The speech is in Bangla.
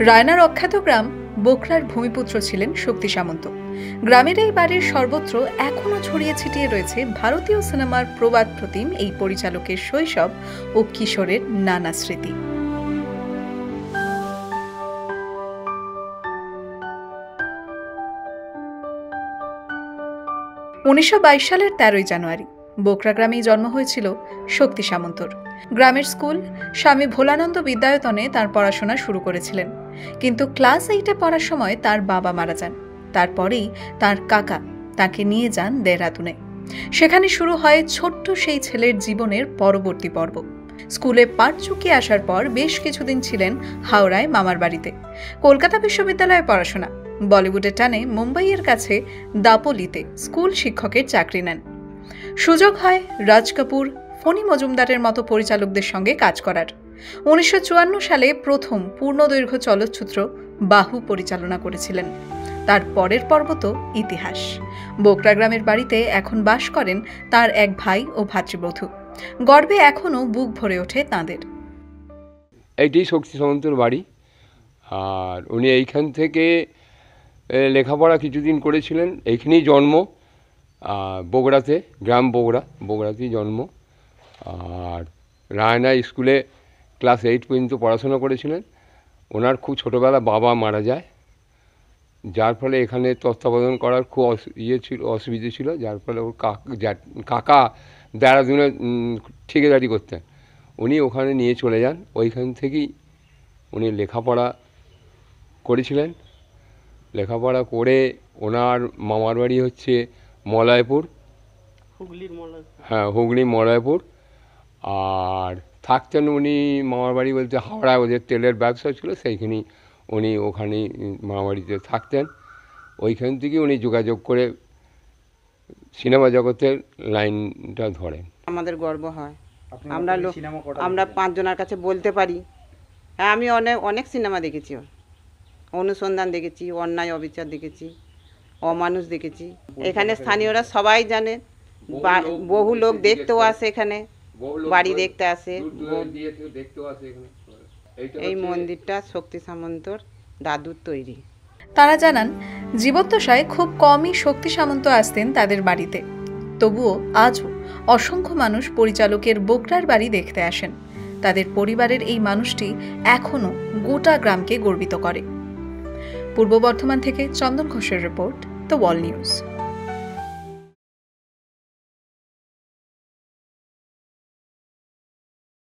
রায়নার অখ্যাত গ্রাম বোকরার ভূমিপুত্র ছিলেন শক্তি সামন্ত। গ্রামের এই বাড়ির সর্বত্র এখনো ছড়িয়ে ছিটিয়ে রয়েছে ভারতীয় সিনেমার প্রবাদ প্রতিম এই পরিচালকের শৈশব ও কিশোরের নানা স্মৃতি। সালের 13 জানুয়ারি বোকরা গ্রামেই জন্ম হয়েছিল শক্তি সামন্তর। গ্রামের স্কুল স্বামী ভোলানন্দ বিদ্যায়তনে তার পড়াশোনা শুরু করেছিলেন, কিন্তু ক্লাস 8-এ পড়ার সময় তার বাবা মারা যান। তারপরেই তার কাকা তাকে নিয়ে যান দেহরাদুনে। সেখানে শুরু হয় ছোট্ট সেই ছেলের জীবনের পরবর্তী পর্ব। স্কুলে পাঠ চুকিয়ে আসার পর বেশ কিছুদিন ছিলেন হাওড়ায় মামার বাড়িতে। কলকাতা বিশ্ববিদ্যালয়ে পড়াশোনা, বলিউডের টানে মুম্বাইয়ের কাছে দাপোলিতে স্কুল শিক্ষকের চাকরি নেন। সুযোগ হয় রাজ কাপুর, ফণী মজুমদারের মতো পরিচালকদের সঙ্গে কাজ করার। 1954 সালে প্রথম পূর্ণদৈর্ঘ্য চলচ্চিত্র বাহু পরিচালনা করেছিলেন। তার পরের পর্ব তো ইতিহাস। বোকরা গ্রামের বাড়িতে এখন বাস করেন তার এক ভাই ও ভাতৃবধূ। গর্বে এখনো বুক ভরে ওঠে তাঁদের। এইটি শক্তি সামন্তর বাড়ি, আর উনি এইখান থেকে লেখাপড়া কিছুদিন করেছিলেন। এইখানেই জন্ম, বগুড়াতে, গ্রাম বগুড়াতেই জন্ম। আর রায়না স্কুলে ক্লাস 8 পর্যন্ত পড়াশোনা করেছিলেন। ওনার খুব ছোটোবেলা বাবা মারা যায়, যার ফলে এখানে তত্ত্বাবধান করার খুব অসুবিধে ছিল, যার ফলে ওর কাকা দেহরাদুনে ঠিকাদারি করতেন। উনি ওখানে নিয়ে চলে যান। ওইখান থেকেই উনি লেখাপড়া করেছিলেন। লেখাপড়া করে ওনার মামার বাড়ি হচ্ছে মলয়পুর, হুগলি মলয়পুর। আর থাকতেন উনি মামার বাড়ি বলতে হাওড়ায়, ওদের তেলের ব্যবসা ছিল, সেইখানেই উনি ওখানেই মামার বাড়িতে থাকতেন। ওইখান থেকে উনি যোগাযোগ করে সিনেমা জগতের লাইনটা ধরেন। আমাদের গর্ব হয়, আমরা 5 জনের কাছে বলতে পারি। হ্যাঁ, আমি অনেক সিনেমা দেখেছি। অনুসন্ধান দেখেছি, অন্যায় অবিচার দেখেছি, অমানুষ দেখেছি। এখানে স্থানীয়রা সবাই জানে, বহু লোক দেখতেও আসে, এখানে বাড়ি দেখতে আসে। এই মন্দিরটা শক্তি সামন্তর দাদুর তৈরি। তারা জানান, জীবদ্দশায় খুব কমই শক্তি সামন্ত আসতেন তাদের বাড়িতে। তবুও আজও অসংখ্য মানুষ পরিচালকের বোকরার বাড়ি দেখতে আসেন। তাদের পরিবারের এই মানুষটি এখনো গোটা গ্রামকে গর্বিত করে। পূর্ব বর্ধমান থেকে চন্দন ঘোষের রিপোর্ট, দ্য ওয়াল নিউজ।